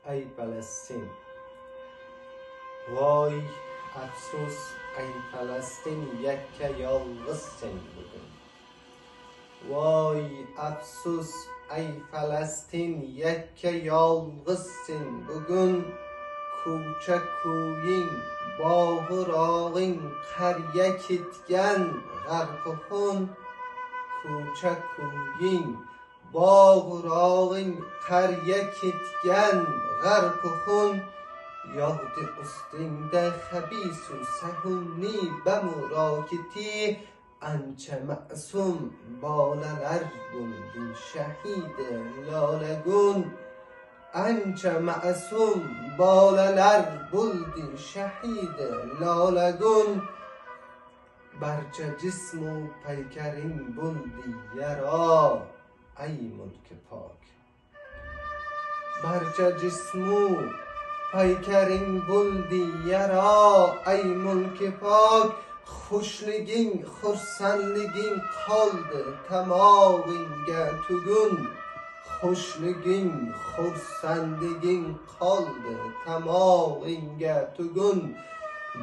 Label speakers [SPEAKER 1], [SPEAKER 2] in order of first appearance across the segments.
[SPEAKER 1] ای فلسطین، وای افسوس ای فلسطین یک yalnızsın bugün. Vay افسوس ای فلسطین یک yalnızsın bugün. کوچه کویین باغ راغین قریه کتگن غرق خون. کوچه کویین باغ راغین قریه کتگن غرق خون. Yağdı üstünde habisu sehunni bemurakiti. Ançe masum balalar buldu şehid lalegun. Ançe masum balalar buldu şehid lalegun. Barça cismu peykerin buldu yara ey mulk pak. Barça cismu پیکرین بلدی یرا ای ملک پاک. خوشلگین خرسندگین kaldı tamamınca tugün. خوشلگین خرسندگین kaldı tamamınca tugün.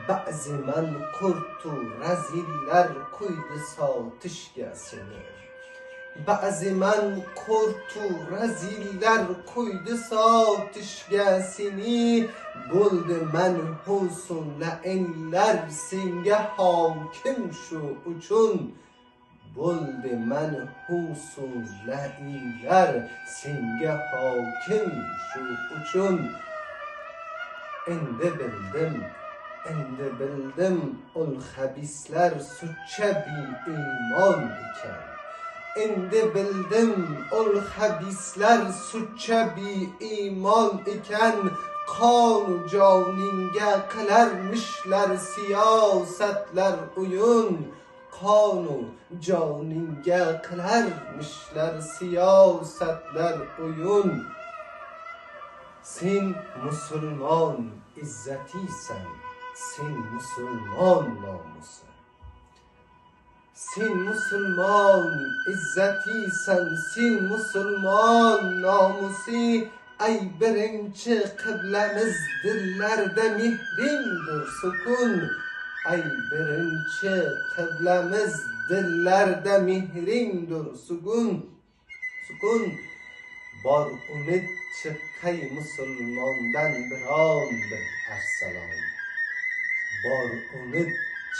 [SPEAKER 1] Bazı men kurtu reziller kuydu satış gelsinler. Bazı men kurtu reziller kuydu satışgasini. Buldu menhusun leinler singe hakim şu uçun. Buldu menhusun leinler singe hakim şu uçun. Endi bildim ol habisler suçça bir iman iken. Endi bildim ol habisler suçça bir iman iken. Kanu caninge kılarmışlar siyasetler uyun. Kanu caninge kılarmışlar siyasetler uyun. Sen Müslüman izzetiysen, sen Müslüman namusu. Sen Müslüman izzetiysen, sen Müslüman namusi. Ey birinci kıblemiz dillerde mihrindir sukun. Ey birinci kıblemiz dillerde mihrindir sukun. Bar umid çıkay Müslümandan bir an bir erselan. Bar umid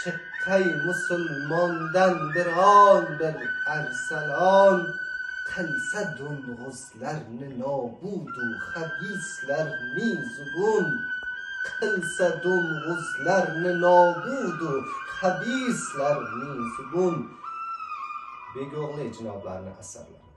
[SPEAKER 1] çıkay Müslümandan bir an bir erselan. Kılsa dumğuzlarını nabudu habislerini zubun. Kılsa dumğuzlarını nabudu habislerini zubun. Begoğlu cenablarına eserler.